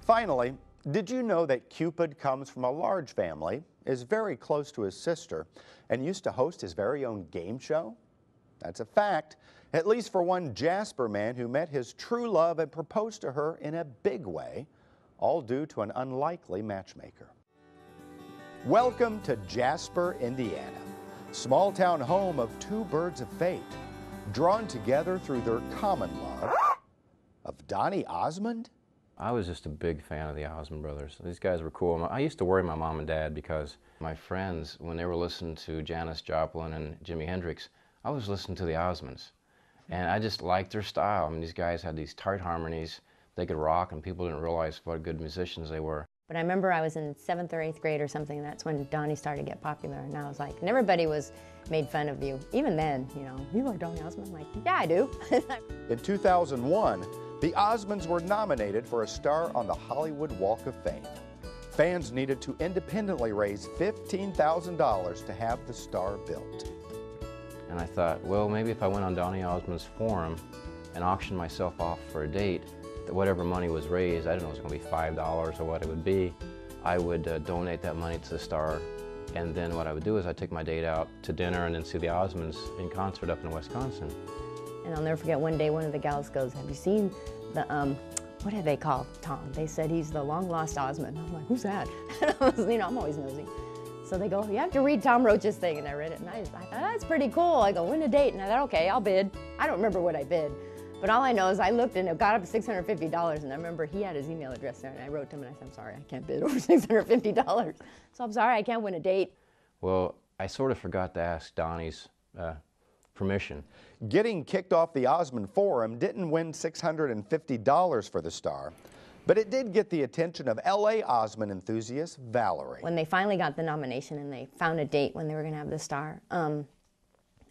Finally, did you know that Cupid comes from a large family, is very close to his sister, and used to host his very own game show? That's a fact, at least for one Jasper man who met his true love and proposed to her in a big way, all due to an unlikely matchmaker. Welcome to Jasper, Indiana, small town home of two birds of fate, drawn together through their common love of Donny Osmond. I was just a big fan of the Osmond brothers. These guys were cool. I used to worry my mom and dad because my friends, when they were listening to Janis Joplin and Jimi Hendrix, I was listening to the Osmonds. And I just liked their style. I mean, these guys had these tight harmonies. They could rock, and people didn't realize what good musicians they were. But I remember I was in 7th or 8th grade or something, and that's when Donny started to get popular. And I was like, and everybody made fun of you. Even then, you know, you like Donny Osmond? I'm like, yeah, I do. In 2001, the Osmonds were nominated for a star on the Hollywood Walk of Fame. Fans needed to independently raise $15,000 to have the star built. And I thought, well, maybe if I went on Donny Osmond's forum and auctioned myself off for a date, that whatever money was raised, I didn't know it was going to be $5 or what it would be, I would donate that money to the star. And then what I would do is I'd take my date out to dinner and then see the Osmonds in concert up in Wisconsin. And I'll never forget one day one of the gals goes, have you seen the, what do they call Tom? They said he's the long-lost Osmond. I'm like, who's that? And I was, you know, I'm always nosy. So they go, you have to read Tom Roach's thing. And I read it, and I thought, that's pretty cool. I go, win a date. And I thought, okay, I'll bid. I don't remember what I bid. But all I know is I looked, and it got up to $650. And I remember he had his email address there. And I wrote to him, and I said, I'm sorry, I can't bid over $650. So I'm sorry, I can't win a date. Well, I sort of forgot to ask Donny's permission. Getting kicked off the Osmond Forum didn't win $650 for the star, but it did get the attention of LA Osmond enthusiast Valerie. When they finally got the nomination and they found a date when they were going to have the star, I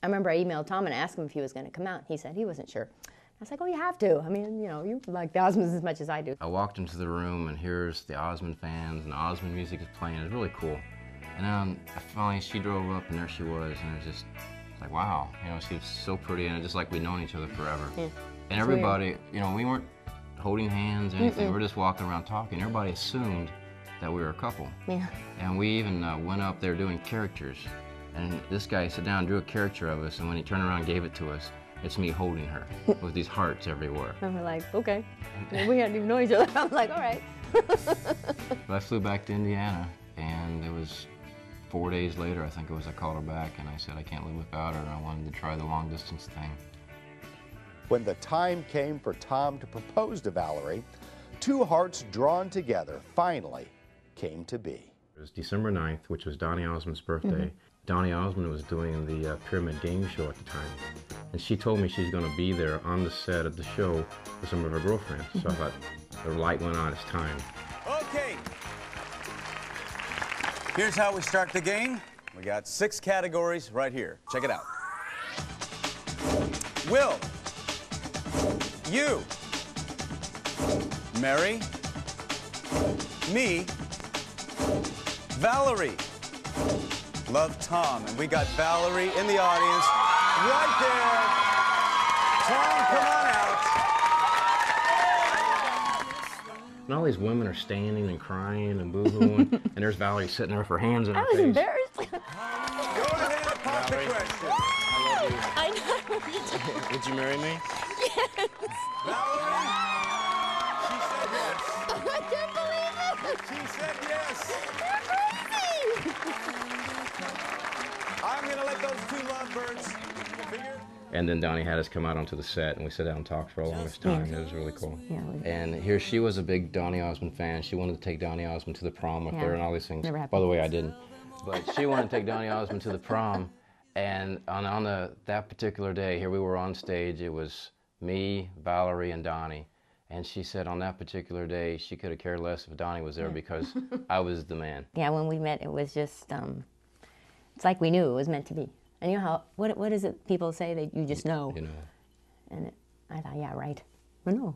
remember I emailed Tom and asked him if he was going to come out. He said he wasn't sure. I was like, oh, you have to. I mean, you know, you like the Osmonds as much as I do. I walked into the room, and here's the Osmond fans, and the Osmond music is playing. It was really cool. And then finally she drove up, and there she was, and it was just like, wow. You know, she was so pretty, and it's just like we'd known each other forever. Yeah. And everybody, you know, we weren't holding hands or anything. We were just walking around talking. Everybody assumed that we were a couple. Yeah. And we even went up there doing characters. And this guy sat down and drew a character of us, and when he turned around and gave it to us, it's me holding her with these hearts everywhere. And we're like, okay. And we hadn't even known each other. I'm like, all right. I flew back to Indiana, and it was 4 days later, I think it was, I called her back, and I said I can't live without her, and I wanted to try the long distance thing. When the time came for Tom to propose to Valerie, two hearts drawn together finally came to be. It was December 9th, which was Donny Osmond's birthday. Donny Osmond was doing the Pyramid Game Show at the time. And she told me she's going to be there on the set of the show with some of her girlfriends. So I thought the light went on, it's time. Okay. Here's how we start the game. We got 6 categories right here. Check it out. Will you marry me, Valerie? Love Tom. And we got Valerie in the audience right there. Tom, come on out. And all these women are standing and crying and boo-hooing, and there's Valerie sitting there with her hands in her face. I was embarrassed. Go ahead and pop the question. I love you. I know. Would you marry me? Yes. Valerie, she said yes. I can't believe it. She said yes. You're crazy. I'm going to let those two lovebirds figure. And then Donny had us come out onto the set, and we sat down and talked for the longest time. It was really cool. Yeah, and here she was a big Donny Osmond fan. She wanted to take Donny Osmond to the prom with her and all these things. Never happened. By the way, I didn't. But she wanted to take Donny Osmond to the prom. And on that particular day, here we were on stage. It was me, Valerie, and Donny. And she said on that particular day, she could have cared less if Donny was there because I was the man. Yeah, when we met, it was just, it's like we knew it was meant to be. And you know how, what is it people say that you just know? You know. And I thought, yeah, right. I know.